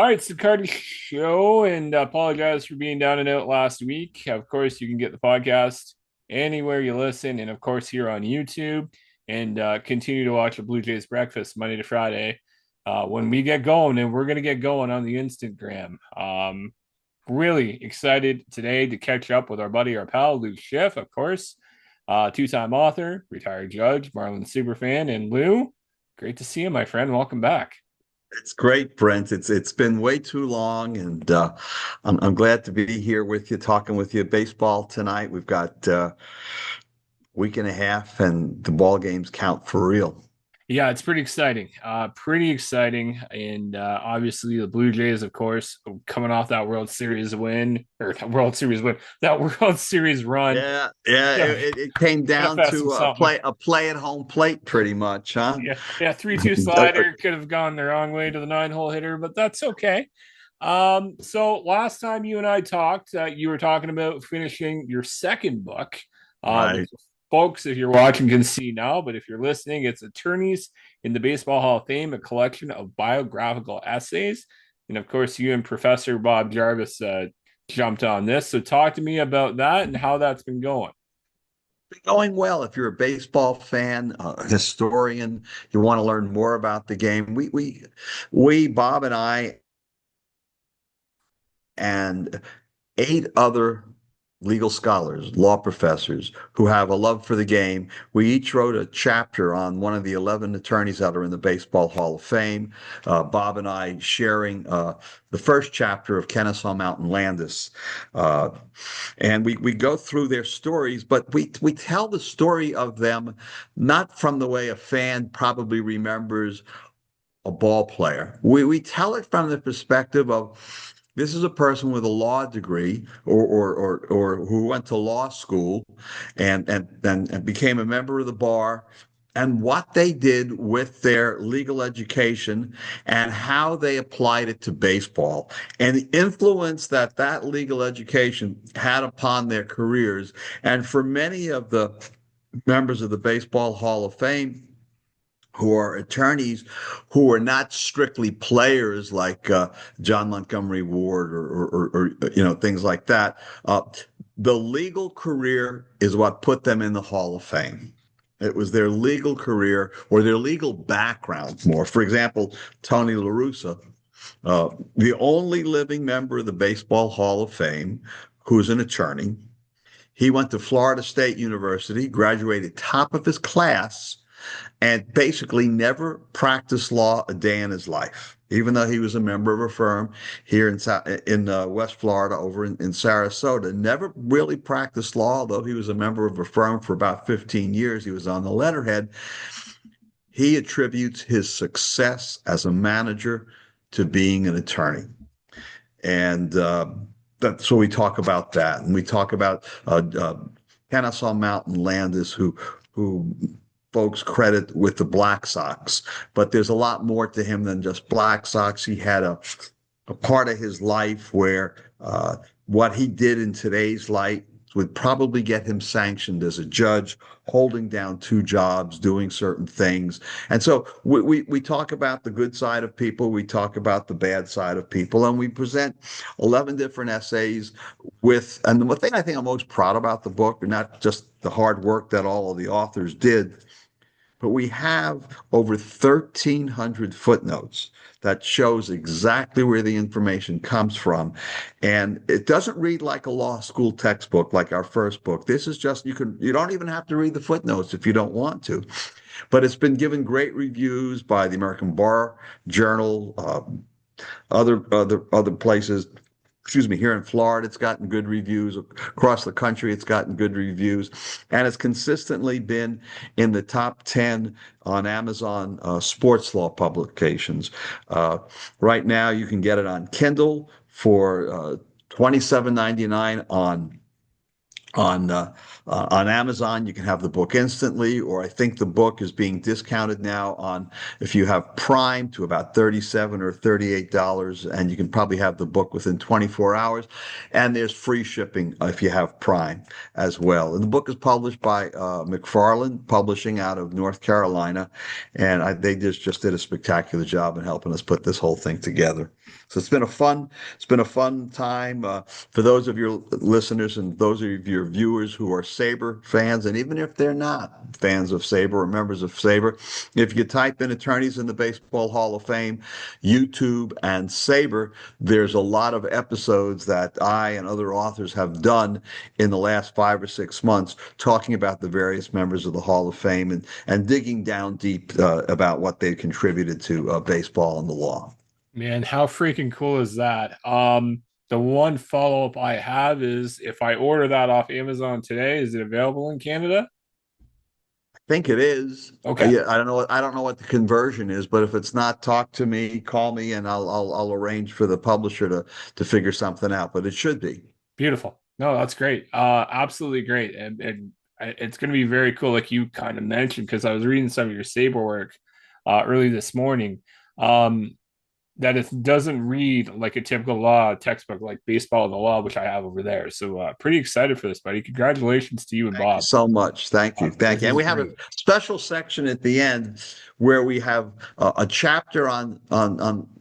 All right, it's the Cardy Show, and apologize for being down and out last week. Of course, you can get the podcast anywhere you listen, and of course, here on YouTube. And continue to watch the Blue Jays Breakfast Monday to Friday when we get going, and we're going to get going on the Instagram. Really excited today to catch up with our buddy, our pal, Lou Schiff, of course, two-time author, retired judge, Marlins superfan, and Lou, great to see you, my friend. Welcome back. It's great, Brent. It's been way too long, and I'm glad to be here with you, talking with you baseball tonight. We've got week and a half, and the ball games count for real. Yeah, it's pretty exciting. Pretty exciting. And obviously the Blue Jays, of course, coming off that World Series win or that World Series run. Yeah. Yeah, It came down manifesting to something. a play at home plate, pretty much, huh? Yeah, 3-2 slider could have gone the wrong way to the 9-hole hitter, but that's okay. So last time you and I talked, you were talking about finishing your second book. Right. Folks, if you're watching, can see now, but if you're listening, it's Attorneys in the Baseball Hall of Fame, a collection of biographical essays. And of course, you and Professor Bob Jarvis jumped on this. So talk to me about that and how that's been going. Going well. If you're a baseball fan, a historian, you want to learn more about the game. We Bob and I and 8 other legal scholars, law professors who have a love for the game. We each wrote a chapter on one of the 11 attorneys that are in the Baseball Hall of Fame. Bob and I sharing the first chapter of Kennesaw Mountain Landis. And we go through their stories, but we tell the story of them not from the way a fan probably remembers a ball player. We tell it from the perspective of this is a person with a law degree or who went to law school and became a member of the bar, and what they did with their legal education and how they applied it to baseball and the influence that that legal education had upon their careers. And for many of the members of the Baseball Hall of Fame who are attorneys who are not strictly players like John Montgomery Ward or things like that. The legal career is what put them in the Hall of Fame. It was their legal career or their legal background more. For example, Tony La Russa, the only living member of the Baseball Hall of Fame who's an attorney. He went to Florida State University, graduated top of his class, and basically never practiced law a day in his life, even though he was a member of a firm here in West Florida, over in Sarasota. Never really practiced law, although he was a member of a firm for about 15 years. He was on the letterhead. He attributes his success as a manager to being an attorney. And so we talk about that. And we talk about Kennesaw Mountain Landis, who folks credit with the Black Sox, but there's a lot more to him than just Black Sox. He had a part of his life where what he did in today's light would probably get him sanctioned as a judge, holding down 2 jobs, doing certain things. And so we talk about the good side of people, we talk about the bad side of people, and we present 11 different essays and the thing I think I'm most proud about the book, not just the hard work that all of the authors did, but we have over 1,300 footnotes that shows exactly where the information comes from. And it doesn't read like a law school textbook like our first book. This is just, you don't even have to read the footnotes if you don't want to. But it's been given great reviews by the American Bar Journal, other places. Excuse me, here in Florida, it's gotten good reviews. Across the country, it's gotten good reviews. And it's consistently been in the top 10 on Amazon sports law publications. Right now, you can get it on Kindle for $27.99 on on on Amazon. You can have the book instantly, or I think the book is being discounted now on if you have Prime to about $37 or $38, and you can probably have the book within 24 hours. And there's free shipping if you have Prime as well. And the book is published by McFarland Publishing out of North Carolina, and they just did a spectacular job in helping us put this whole thing together. So it's been a fun time for those of your listeners and those of your viewers who are Sabre fans, and even if they're not fans of Sabre or members of Sabre, if you type in attorneys in the Baseball Hall of Fame, YouTube and Sabre, there's a lot of episodes that I and other authors have done in the last 5 or 6 months talking about the various members of the Hall of Fame and digging down deep about what they contributed to baseball and the law. Man, how freaking cool is that? The one follow-up I have is if I order that off Amazon today, is it available in Canada? Think it is. Okay, Yeah, I don't know. I don't know what the conversion is, but if it's not, talk to me, call me, and I'll arrange for the publisher to figure something out. But it should be. beautiful. No, that's great. Absolutely great. And it's going to be very cool, like you kind of mentioned, because I was reading some of your Sabre work early this morning. Um, that it doesn't read like a typical law textbook like Baseball and the Law, which I have over there. So pretty excited for this, buddy. Congratulations to you and Thank you Bob. so much. Thank you. Thank This you. And is we have a great. special section at the end where we have a chapter on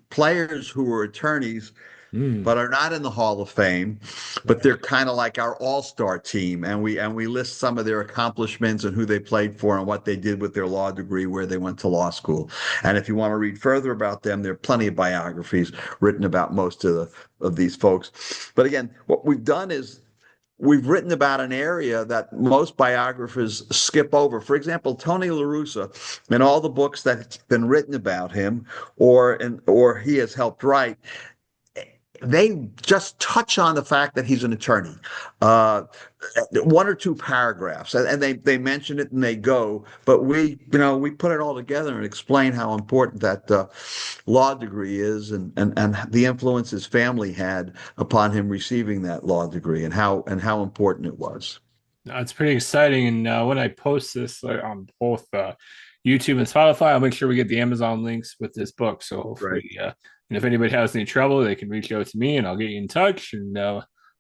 players who were attorneys Mm. but are not in the Hall of Fame, but they're kind of like our all-star team, and we list some of their accomplishments and who they played for and what they did with their law degree, where they went to law school. And if you want to read further about them, there are plenty of biographies written about most of these folks. But again, what we've done is we've written about an area that most biographers skip over. For example, Tony La Russa, in all the books that's been written about him or he has helped write, they just touch on the fact that he's an attorney, uh, one or two paragraphs, and they mention it and they go. But we put it all together and explain how important that law degree is, and the influence his family had upon him receiving that law degree, and how important it was. It's pretty exciting. And when I post this on both YouTube and Spotify, I'll make sure we get the Amazon links with this book. So Right. hopefully, and if anybody has any trouble, they can reach out to me and I'll get you in touch. And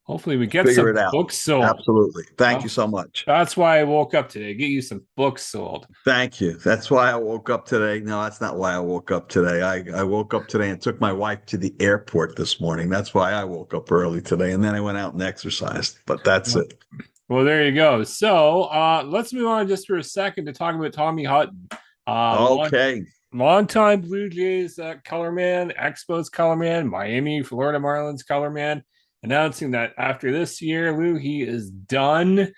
hopefully, we get Figure some it out. books sold. Absolutely. Thank Uh, you so much. that's why I woke up today. Get you some books sold. Thank you. That's why I woke up today. No, that's not why I woke up today. I woke up today and took my wife to the airport this morning. That's why I woke up early today. And then I went out and exercised. But that's it. Well, there you go. So let's move on just for a second to talk about Tommy Hutton. Long, Okay. longtime Blue Jays color man, Expos color man, Miami, Florida Marlins color man, announcing that after this year, Lou, he is done.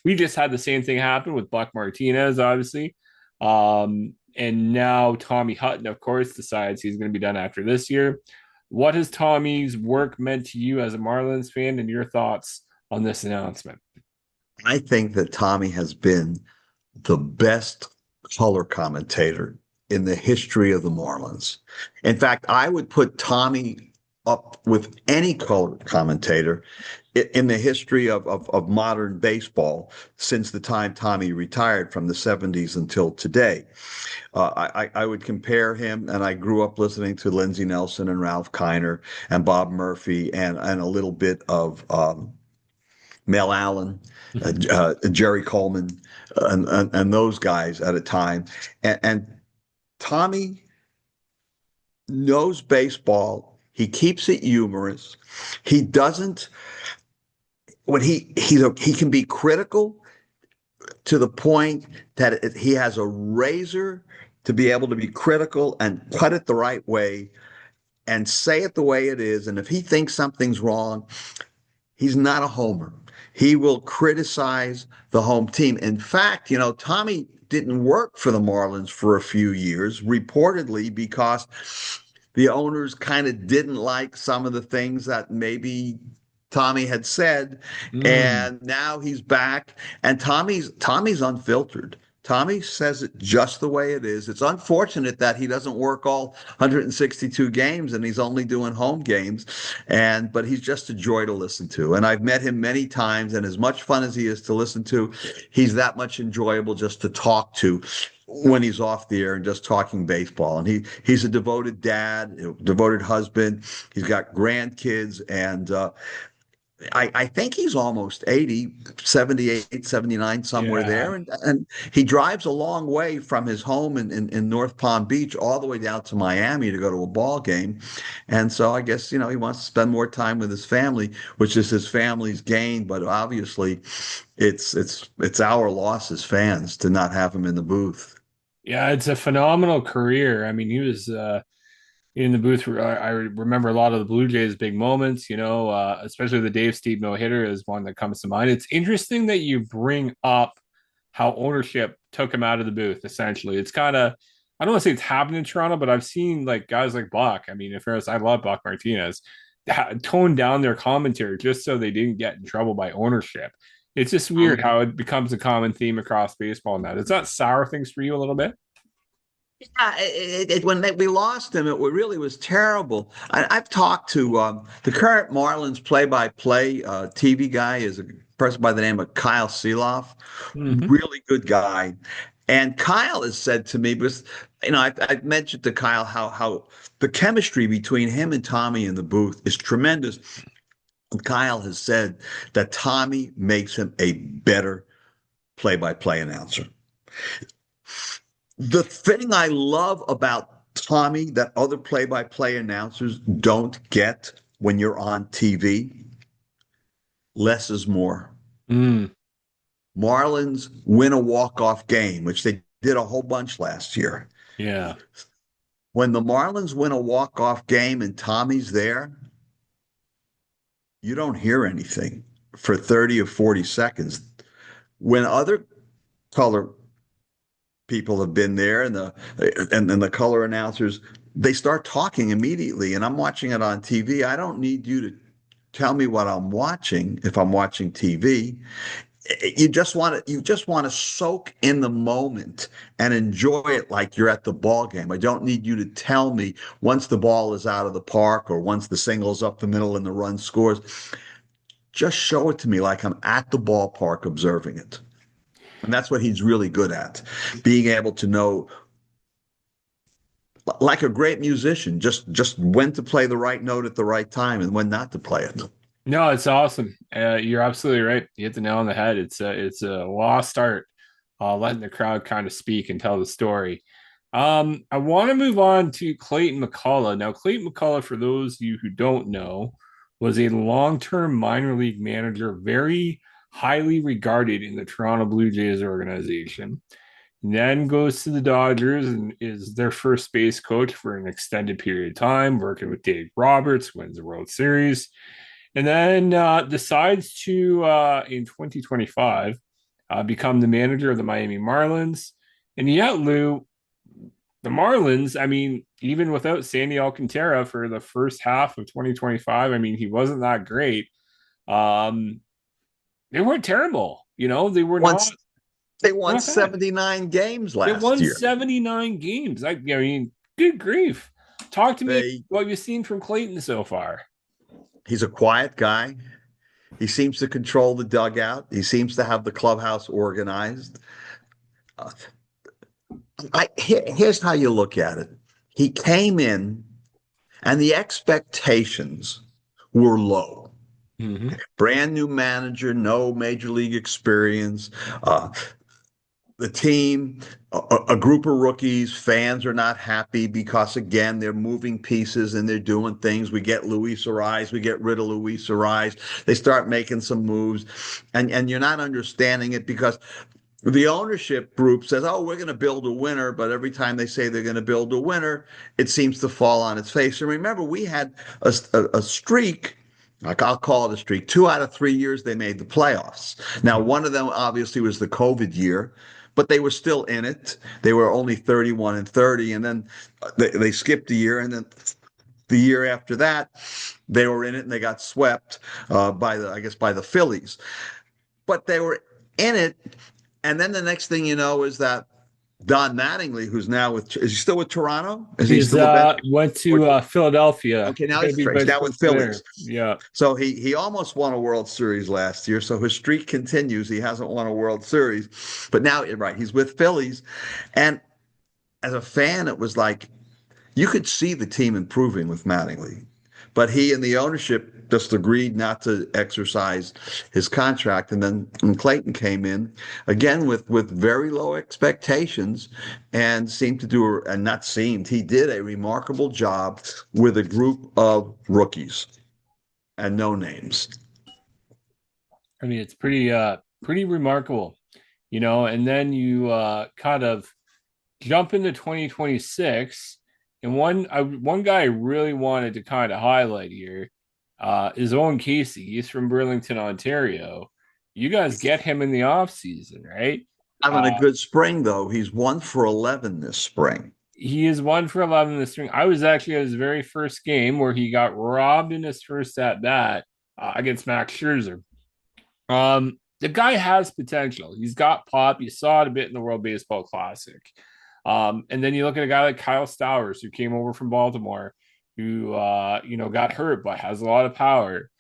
We just had the same thing happen with Buck Martinez, obviously. And now Tommy Hutton, of course, decides he's going to be done after this year. What has Tommy's work meant to you as a Marlins fan, and your thoughts on this announcement? I think that Tommy has been the best color commentator in the history of the Marlins. In fact, I would put Tommy up with any color commentator in the history of modern baseball since the time Tommy retired from the 70s until today. I would compare him, and I grew up listening to Lindsey Nelson and Ralph Kiner and Bob Murphy and a little bit of Mel Allen, Jerry Coleman, and those guys at a time. And Tommy knows baseball. He keeps it humorous. He doesn't when he can be critical to the point that he has a razor to be able to be critical and cut it the right way and say it the way it is. And if he thinks something's wrong, he's not a homer. He will criticize the home team. In fact, Tommy didn't work for the Marlins for a few years, reportedly because the owners kind of didn't like some of the things that maybe Tommy had said. Mm. And now he's back, and Tommy's unfiltered. Tommy says it just the way it is. It's unfortunate that he doesn't work all 162 games and he's only doing home games. But he's just a joy to listen to. And I've met him many times, and as much fun as he is to listen to, he's that much enjoyable just to talk to when he's off the air and just talking baseball. And he's a devoted dad, a devoted husband. He's got grandkids, and I think he's almost 80, 78, 79, somewhere Yeah. there. And he drives a long way from his home in North Palm Beach all the way down to Miami to go to a ball game. And so I guess, he wants to spend more time with his family, which is his family's gain. But obviously it's our loss as fans to not have him in the booth. Yeah, it's a phenomenal career. I mean, he was in the booth. I remember a lot of the Blue Jays' big moments, especially the Dave Steve no-hitter is one that comes to mind. It's interesting that you bring up how ownership took him out of the booth, essentially. It's kind of, I don't want to say it's happened in Toronto, but I've seen like guys like Buck. I mean, in fairness, I love Buck Martinez, tone down their commentary just so they didn't get in trouble by ownership. It's just weird how it becomes a common theme across baseball now. Does that sour things for you a little bit? Yeah, when we lost him, it really was terrible. I've talked to the current Marlins play-by-play TV guy is a person by the name of Kyle Seeloff, Mm-hmm. really good guy. And Kyle has said to me, because I've mentioned to Kyle how the chemistry between him and Tommy in the booth is tremendous. And Kyle has said that Tommy makes him a better play-by-play announcer. The thing I love about Tommy that other play-by-play announcers don't get when you're on TV, less is more. Mm, Marlins win a walk-off game, which they did a whole bunch last year. yeah. When the Marlins win a walk-off game and Tommy's there, you don't hear anything for 30 or 40 seconds. When other color people have been there and the color announcers, they start talking immediately, and I'm watching it on TV. I don't need you to tell me what I'm watching if I'm watching TV. You just want to soak in the moment and enjoy it like you're at the ball game. I don't need you to tell me once the ball is out of the park or once the single's up the middle and the run scores. Just show it to me like I'm at the ballpark observing it. And that's what he's really good at, being able to know, like a great musician, just when to play the right note at the right time and when not to play it. No, it's awesome. You're absolutely right. You hit the nail on the head. It's a lost art, letting the crowd kind of speak and tell the story. I want to move on to Clayton McCullough. Now, Clayton McCullough, for those of you who don't know, was a long-term minor league manager, very highly regarded in the Toronto Blue Jays organization. And then goes to the Dodgers and is their first base coach for an extended period of time, working with Dave Roberts, wins the World Series, and then decides to, in 2025, become the manager of the Miami Marlins. And yet, Lou, the Marlins, I mean, even without Sandy Alcantara for the first half of 2025, I mean, he wasn't that great. Um, they weren't terrible. They were not, Once they won not bad. 79 games They last won year. 79 games. I mean, good grief. Talk to me They what you've seen from Clayton so far. He's a quiet guy. He seems to control the dugout. He seems to have the clubhouse organized. Uh, here's how you look at it. He came in and the expectations were low. Mm-hmm. Brand new manager, no major league experience. The team, a group of rookies, fans are not happy because, again, they're moving pieces and they're doing things. We get Luis Ariz, we get rid of Luis Ariz. They start making some moves, and you're not understanding it because the ownership group says, oh, we're going to build a winner, but every time they say they're going to build a winner, it seems to fall on its face. And remember, we had a streak. Like, I'll call it a streak. 2 out of 3 years they made the playoffs. Now, one of them obviously was the COVID year, but they were still in it. They were only 31-30, and then they skipped a year, and then the year after that, they were in it and they got swept by the Phillies. But they were in it, And then the next thing you know is that Don Mattingly, who's now is he still with Toronto? Is he He's still with that? went Or, to Philadelphia. okay, He's now going to be he's vice now with coach Phillies. there. Yeah. So he almost won a World Series last year. So his streak continues. He hasn't won a World Series, but now, right, he's with Phillies. And as a fan, it was like you could see the team improving with Mattingly, but he and the ownership just agreed not to exercise his contract. And then when Clayton came in again with very low expectations and seemed to do, and not seemed, he did a remarkable job with a group of rookies and no names. I mean, it's pretty remarkable, and then you kind of jump into 2026, and one guy I really wanted to kind of highlight here is Owen Casey. He's from Burlington, Ontario. You guys get him in the off season, right? Having a Uh, good spring though. He's 1 for 11 this spring. he is 1 for 11 this spring. I was actually at his very first game where he got robbed in his first at bat against Max Scherzer. The guy has potential. He's got pop. You saw it a bit in the World Baseball Classic. And then you look at a guy like Kyle Stowers, who came over from Baltimore, who got hurt but has a lot of power.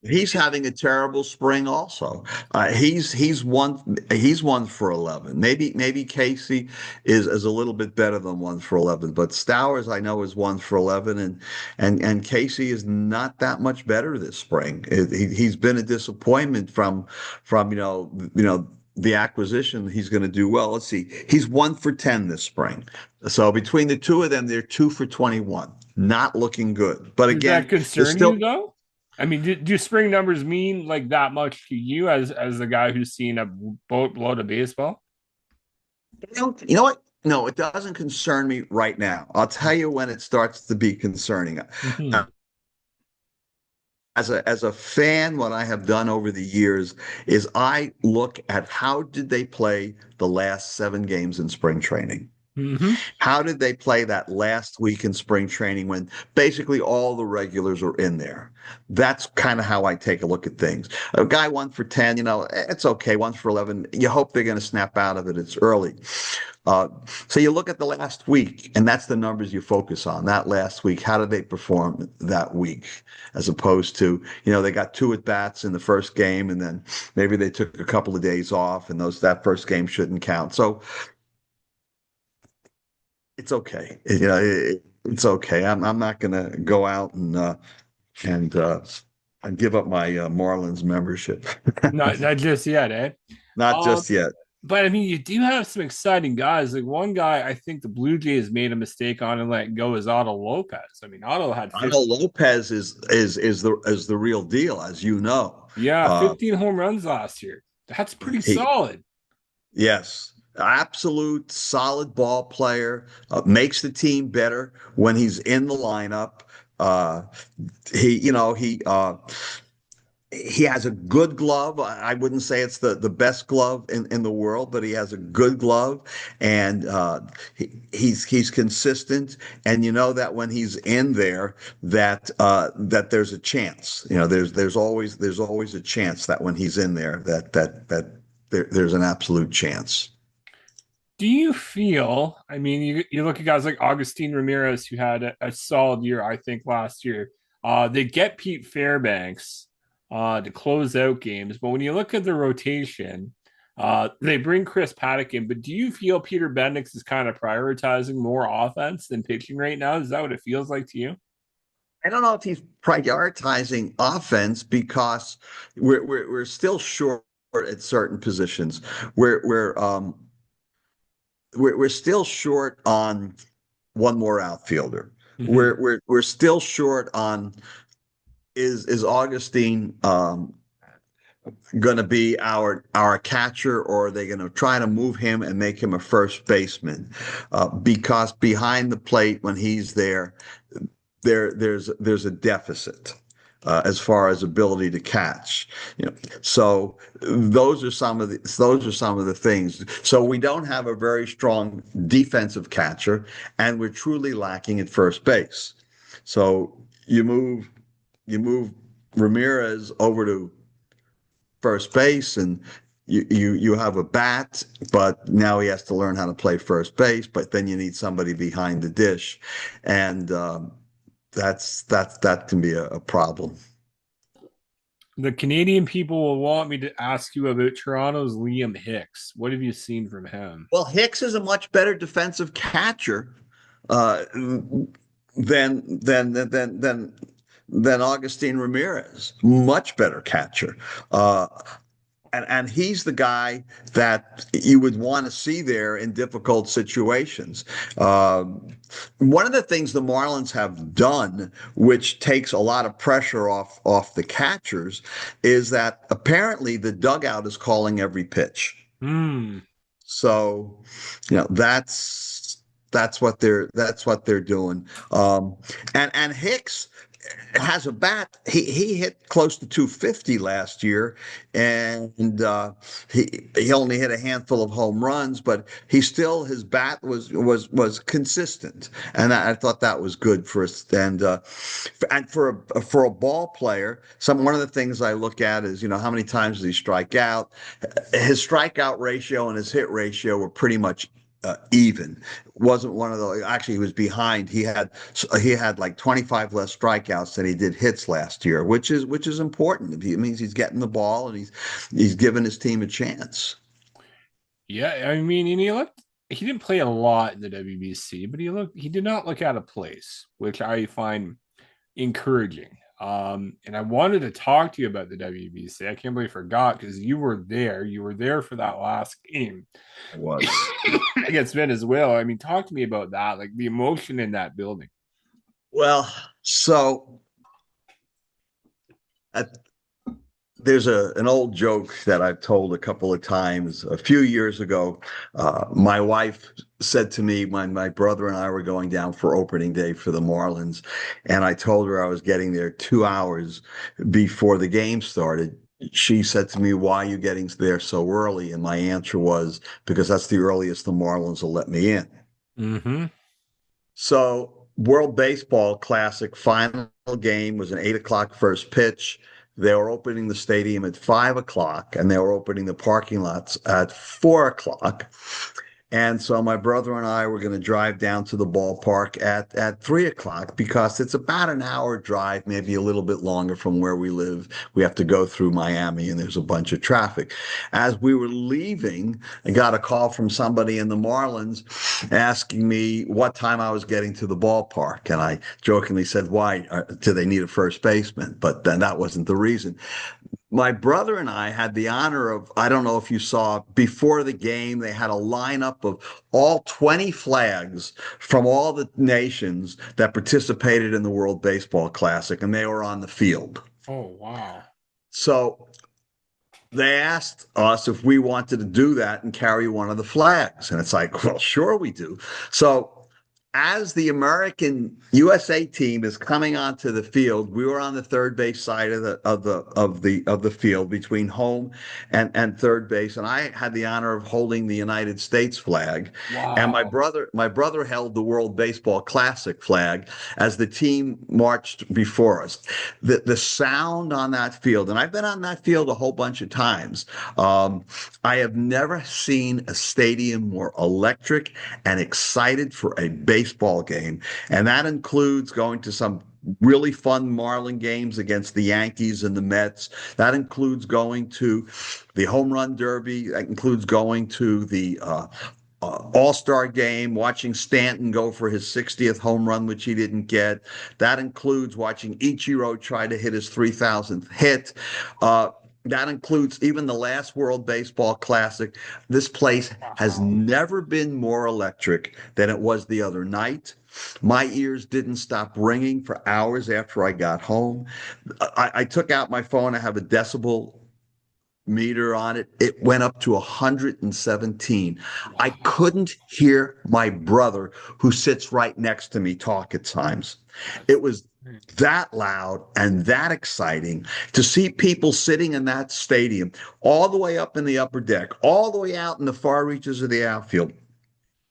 He's having a terrible spring also. He's 1 for 11. Maybe Casey is a little bit better than 1 for 11, but Stowers I know is 1 for 11, and Casey is not that much better this spring. He's been a disappointment from the acquisition. He's going to do well. Let's see. He's 1 for 10 this spring. So between the two of them, they're 2 for 21. Not looking good. But Does that again, there's concern you still. though? I mean, do spring numbers mean like that much to you as the guy who's seen a boatload of baseball? You know what? No, it doesn't concern me right now. I'll tell you when it starts to be concerning. Mm-hmm. As a fan, what I have done over the years is I look at how did they play the last 7 games in spring training. Mm-hmm. How did they play that last week in spring training when basically all the regulars are in there? That's kind of how I take a look at things. A guy 1 for 10, it's okay. 1 for 11. You hope they're going to snap out of it. It's early. So you look at the last week, and that's the numbers you focus on. That last week, how did they perform that week? As opposed to, they got 2 at bats in the first game, and then maybe they took a couple of days off, and that first game shouldn't count. So it's okay. It's okay. I'm not going to go out and give up my Marlins membership. Not just yet, eh? Not Um, just yet. but I mean, you do have some exciting guys. Like one guy, I think the Blue Jays made a mistake on and let go is Otto Lopez. I mean, Otto had I know 50, Lopez is the real deal, as you know. yeah, Uh, 15 home runs last year. That's pretty he solid. Yes, absolute solid ball player. Makes the team better when he's in the lineup. Uh, he, you know, he has a good glove. I wouldn't say it's the best glove in the world, but he has a good glove, and he's consistent. And you know that when he's in there, that there's a chance. There's always a chance that when he's in there, there's an absolute chance. Do you feel, I mean, you look at guys like Augustine Ramirez, who had a solid year, I think, last year. They get Pete Fairbanks to close out games, but when you look at the rotation, they bring Chris Paddock in. But do you feel Peter Bendix is kind of prioritizing more offense than pitching right now? Is that what it feels like to you? I don't know if he's prioritizing offense because we're still short at certain positions. We're still short on one more outfielder. Mm-hmm. We're still short on is Augustine going to be our catcher, or are they going to try to move him and make him a first baseman? Because behind the plate when he's there's a deficit. As far as ability to catch, so those are some of the things. So we don't have a very strong defensive catcher, and we're truly lacking at first base. So you move Ramirez over to first base, and you have a bat, but now he has to learn how to play first base. But then you need somebody behind the dish, and that can be a problem. The Canadian people will want me to ask you about Toronto's Liam Hicks. What have you seen from him? Well, Hicks is a much better defensive catcher uh, than Augustine Ramirez. Much better catcher. And he's the guy that you would want to see there in difficult situations. One of the things the Marlins have done, which takes a lot of pressure off the catchers, is that apparently the dugout is calling every pitch. Hmm. So, that's what they're doing. And Hicks has a bat. He hit close to 250 last year, and he only hit a handful of home runs, but his bat was consistent, and I thought that was good for us. And for a ball player, one of the things I look at is how many times does he strike out? His strikeout ratio and his hit ratio were pretty much even. Wasn't one of the actually he was behind. He had like 25 less strikeouts than he did hits last year, which is important. It means he's getting the ball and he's giving his team a chance. Yeah, I mean, and he didn't play a lot in the WBC, but he did not look out of place, which I find encouraging. And I wanted to talk to you about the WBC. I can't believe I forgot because you were there. You were there for that last game. It was Against Venezuela. I mean, talk to me about that, like the emotion in that building. well. So at, there's an old joke that I've told a couple of times. A few years ago, my wife said to me when my brother and I were going down for opening day for the Marlins, and I told her I was getting there 2 hours before the game started. She said to me, "Why are you getting there so early?" And my answer was, "Because that's the earliest the Marlins will let me in." Mm-hmm. So, World Baseball Classic final game was an 8 o'clock first pitch. They were opening the stadium at 5 o'clock, and they were opening the parking lots at 4 o'clock. And so my brother and I were going to drive down to the ballpark at 3 o'clock because it's about an hour drive, maybe a little bit longer from where we live. We have to go through Miami and there's a bunch of traffic. As we were leaving, I got a call from somebody in the Marlins asking me what time I was getting to the ballpark. And I jokingly said, "Why? Do they need a first baseman?" But then that wasn't the reason. My brother and I had the honor of, I don't know if you saw, before the game, they had a lineup of all 20 flags from all the nations that participated in the World Baseball Classic, and they were on the field. Oh, wow. So they asked us if we wanted to do that and carry one of the flags. And it's like, well, sure we do. So as the American USA team is coming onto the field, we were on the third base side of the field between home and third base, and I had the honor of holding the United States flag. Wow. And my brother held the World Baseball Classic flag as the team marched before us. The sound on that field, and I've been on that field a whole bunch of times. I have never seen a stadium more electric and excited for a baseball game. And that includes going to some really fun Marlin games against the Yankees and the Mets. That includes going to the Home Run Derby. That includes going to the All-Star game, watching Stanton go for his 60th home run, which he didn't get. That includes watching Ichiro try to hit his 3,000th hit. That includes even the last World Baseball Classic. This place has never been more electric than it was the other night. My ears didn't stop ringing for hours after I got home. I took out my phone. I have a decibel meter on it. It went up to 117. I couldn't hear my brother, who sits right next to me, talk at times. It was that loud and that exciting to see people sitting in that stadium, all the way up in the upper deck, all the way out in the far reaches of the outfield.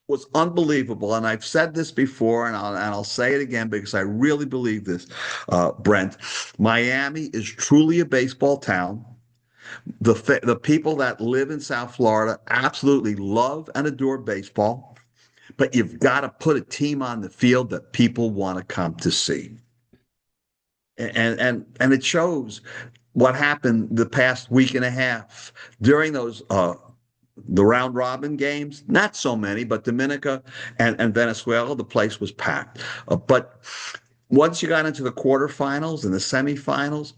Was unbelievable. And I've said this before, and I'll say it again because I really believe this, Brent. Miami is truly a baseball town. The people that live in South Florida absolutely love and adore baseball, but you've got to put a team on the field that people want to come to see. And it shows what happened the past week and a half during those the round robin games. Not so many, but Dominica and Venezuela, the place was packed. But once you got into the quarterfinals and the semifinals,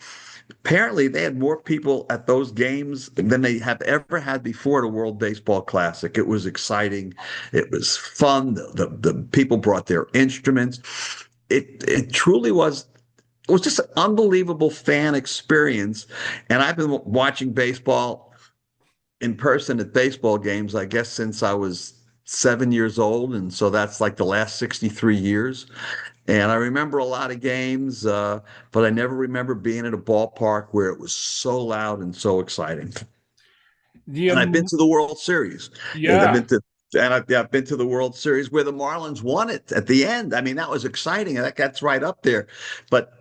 apparently they had more people at those games than they have ever had before at a World Baseball Classic. It was exciting. It was fun. The people brought their instruments. It truly was. It was just an unbelievable fan experience. And I've been watching baseball in person at baseball games, I guess, since I was 7 years old. And so that's like the last 63 years. And I remember a lot of games, but I never remember being at a ballpark where it was so loud and so exciting. The And I've been to the World Series. And Yeah. I've been to the World Series where the Marlins won it at the end. I mean, that was exciting. And that's right up there. But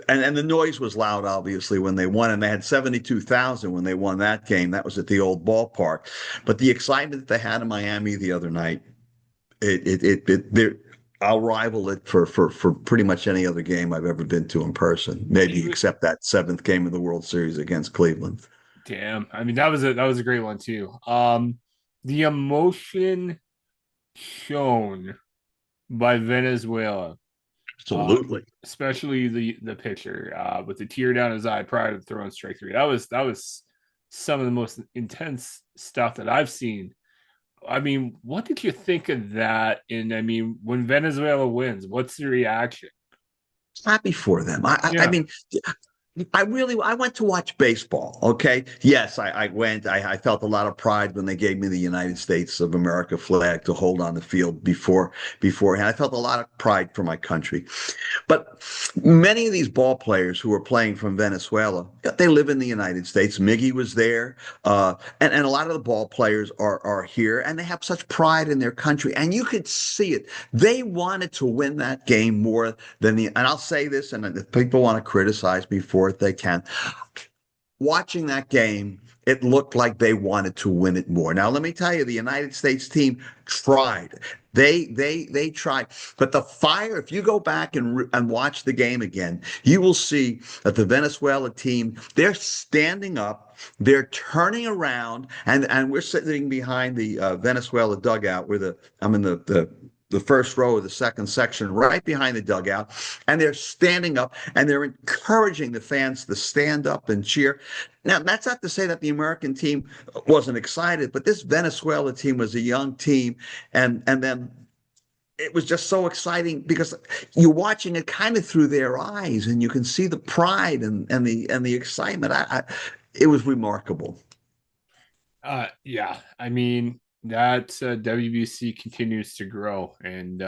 and the noise was loud, obviously, when they won, and they had 72,000 when they won that game. That was at the old ballpark. But the excitement that they had in Miami the other night, I'll rival it for pretty much any other game I've ever been to in person, maybe except that seventh game of the World Series against Cleveland. Damn. I mean, that was a great one too. The emotion shown by Venezuela, Absolutely. especially the pitcher, with the tear down his eye prior to throwing strike three. That was some of the most intense stuff that I've seen. I mean, what did you think of that? And I mean, when Venezuela wins, what's the reaction? Happy for them. I Yeah. mean, I went to watch baseball. Okay. Yes, I went. I felt a lot of pride when they gave me the United States of America flag to hold on the field beforehand. I felt a lot of pride for my country. But many of these ball players who are playing from Venezuela, they live in the United States. Miggy was there. And a lot of the ball players are here, and they have such pride in their country. And you could see it. They wanted to win that game more than and I'll say this, and if people want to criticize me for it, they can. Watching that game, it looked like they wanted to win it more. Now, let me tell you, the United States team tried. They tried, but the fire. If you go back and watch the game again, you will see that the Venezuela team, they're standing up, they're turning around, and we're sitting behind the Venezuela dugout where I'm in the first row of the second section, right behind the dugout, and they're standing up and they're encouraging the fans to stand up and cheer. Now, that's not to say that the American team wasn't excited, but this Venezuela team was a young team, and then it was just so exciting because you're watching it kind of through their eyes, and you can see the pride and the excitement. It was remarkable. Yeah. I mean, that WBC continues to grow and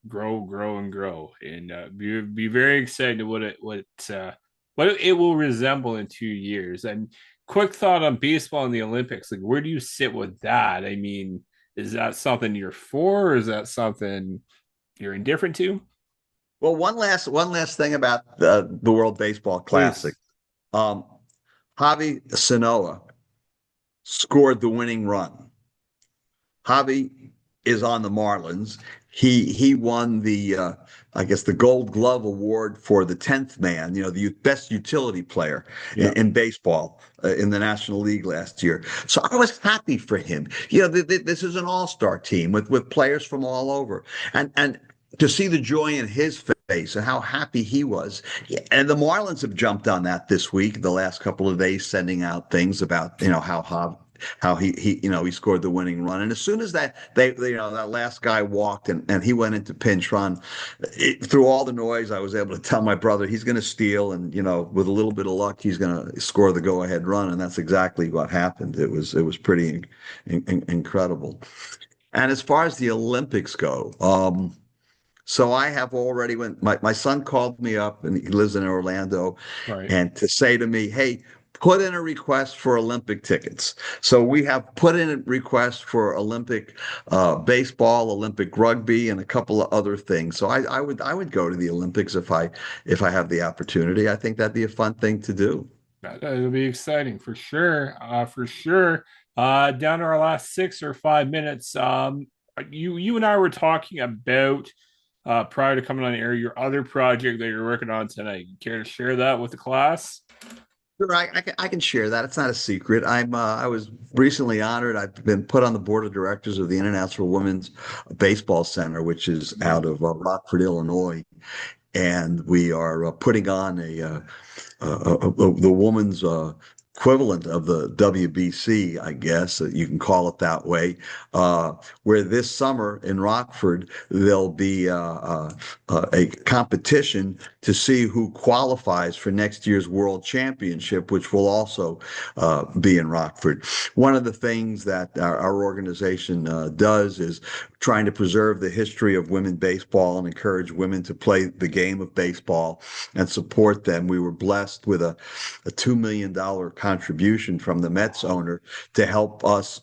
grow and grow, and be very excited what it will resemble in 2 years. And quick thought on baseball and the Olympics, like where do you sit with that? I mean, is that something you're for, or is that something you're indifferent to? Well, one last thing about the World Baseball Classic. Please. Um, Javi Sanoa scored the winning run. Javi is on the Marlins. He won the I guess the Gold Glove Award for the 10th man, the best utility player Yeah. in baseball in the National League last year. So I was happy for him. This is an all-star team with players from all over, and to see the joy in his face and how happy he was. And the Marlins have jumped on that this week, the last couple of days, sending out things about how he scored the winning run. And as soon as that that last guy walked and he went into pinch run, through all the noise, I was able to tell my brother he's going to steal, and with a little bit of luck, he's going to score the go-ahead run, and that's exactly what happened. It was pretty incredible. And as far as the Olympics go, so I have already went. My son called me up, and he lives in Orlando, Right. and to say to me, "Hey, put in a request for Olympic tickets." So we have put in a request for Olympic baseball, Olympic rugby, and a couple of other things. So I would go to the Olympics if I have the opportunity. I think that'd be a fun thing to do. That'll be exciting for sure. For sure. Down to our last 6 or 5 minutes. You and I were talking about prior to coming on air your other project that you're working on tonight. You care to share that with the class? Sure, I can share that. It's not a secret. I was recently honored. I've been put on the board of directors of the International Women's Baseball Center, which is out of Rockford, Illinois, and we are putting on the woman's equivalent of the WBC, I guess you can call it that way. Where this summer in Rockford there'll be a competition to see who qualifies for next year's World Championship, which will also be in Rockford. One of the things that our organization does is trying to preserve the history of women baseball and encourage women to play the game of baseball and support them. We were blessed with a $2 million contribution from the Mets owner to help us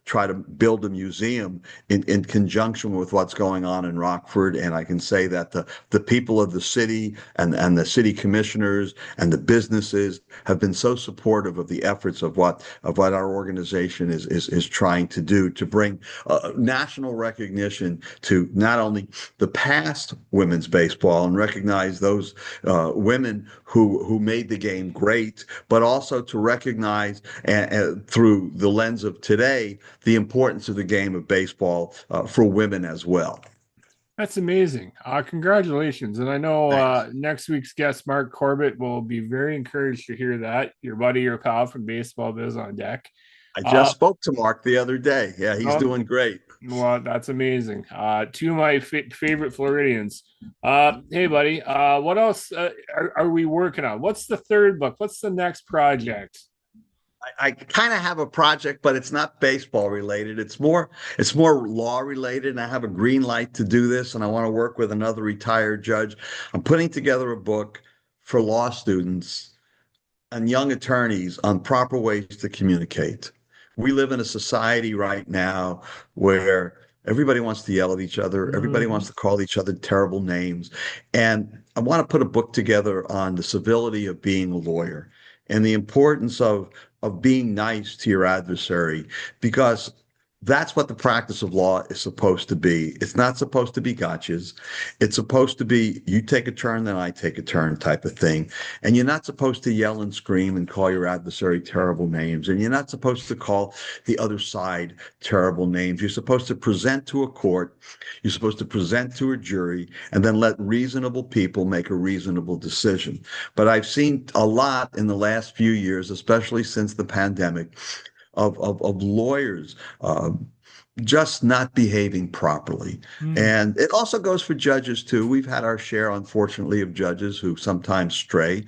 try to build a museum in conjunction with what's going on in Rockford. And I can say that the people of the city and the city commissioners and the businesses have been so supportive of the efforts of what our organization is trying to do to bring national recognition to not only the past women's baseball and recognize those women who made the game great, but also to recognize through the lens of today the importance of the game of baseball for women as well. That's amazing. Congratulations. And I know Thanks. next week's guest, Mark Corbett, will be very encouraged to hear that. Your buddy, your pal from Baseball Biz on deck. I Uh, just spoke to Mark the other day. Yeah, he's oh, doing great. well, that's amazing. Two of my favorite Floridians. Hey, buddy, what else are we working on? What's the third book? What's the next project? I kind of have a project, but it's not baseball related. It's more law related, and I have a green light to do this, and I want to work with another retired judge. I'm putting together a book for law students and young attorneys on proper ways to communicate. We live in a society right now where everybody wants to yell at each other, everybody wants Mhm. to call each other terrible names. And I want to put a book together on the civility of being a lawyer and the importance of being nice to your adversary, because that's what the practice of law is supposed to be. It's not supposed to be gotchas. It's supposed to be you take a turn, then I take a turn type of thing. And you're not supposed to yell and scream and call your adversary terrible names. And you're not supposed to call the other side terrible names. You're supposed to present to a court. You're supposed to present to a jury and then let reasonable people make a reasonable decision. But I've seen a lot in the last few years, especially since the pandemic, of lawyers just not behaving properly. Hmm. And it also goes for judges too. We've had our share, unfortunately, of judges who sometimes stray.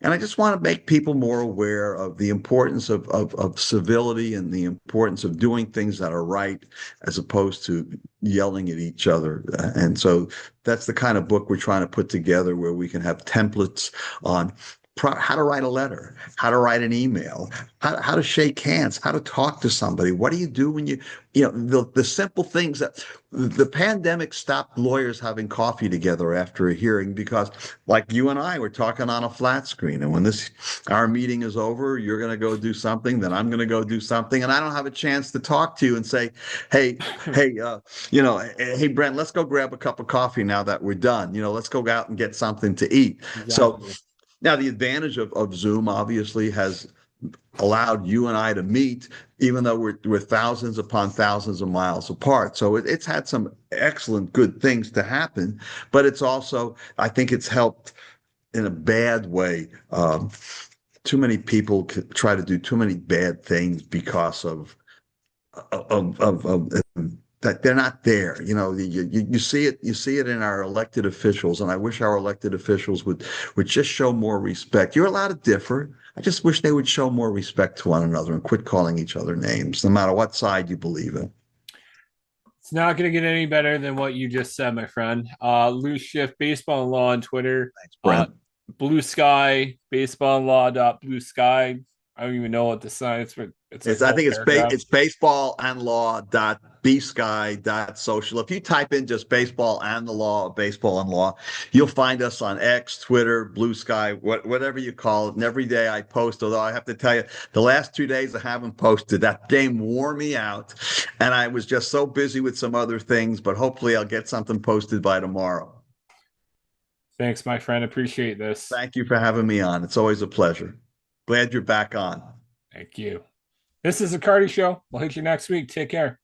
And I just want to make people more aware of the importance of civility and the importance of doing things that are right as opposed to yelling at each other. And so that's the kind of book we're trying to put together where we can have templates on how to write a letter, how to write an email, how to shake hands, how to talk to somebody. What do you do when the simple things that the pandemic stopped lawyers having coffee together after a hearing because, like you and I, were talking on a flat screen. And when our meeting is over, you're going to go do something, then I'm going to go do something. And I don't have a chance to talk to you and say, hey, hey, hey, Brent, let's go grab a cup of coffee now that we're done. Let's go out and get something to eat. So, Exactly. now, the advantage of Zoom obviously has allowed you and I to meet, even though we're thousands upon thousands of miles apart. So it's had some excellent, good things to happen, but it's also, I think it's helped in a bad way. Too many people try to do too many bad things because of that they're not there. You see it in our elected officials, and I wish our elected officials would just show more respect. You're allowed to differ. I just wish they would show more respect to one another and quit calling each other names, no matter what side you believe in. It's not going to get any better than what you just said, my friend. Lou Schiff, Baseball and Law on Twitter. Thanks, Uh, Brent. Bluesky, baseballandlaw.bsky. I don't even know what the sign is, but it's a I full think paragraph. it's baseballandlaw.bsky. commentator.bsky.social. If you type in just baseball and the law, baseball and law, you'll find us on X, Twitter, Bluesky, whatever you call it. And every day I post, although I have to tell you, the last 2 days I haven't posted. That game wore me out, and I was just so busy with some other things, but hopefully I'll get something posted by tomorrow. Thanks, my friend. Appreciate this. Thank you for having me on. It's always a pleasure. Glad you're back on. Thank you. This is the Cardy Show. We'll hit you next week. Take care.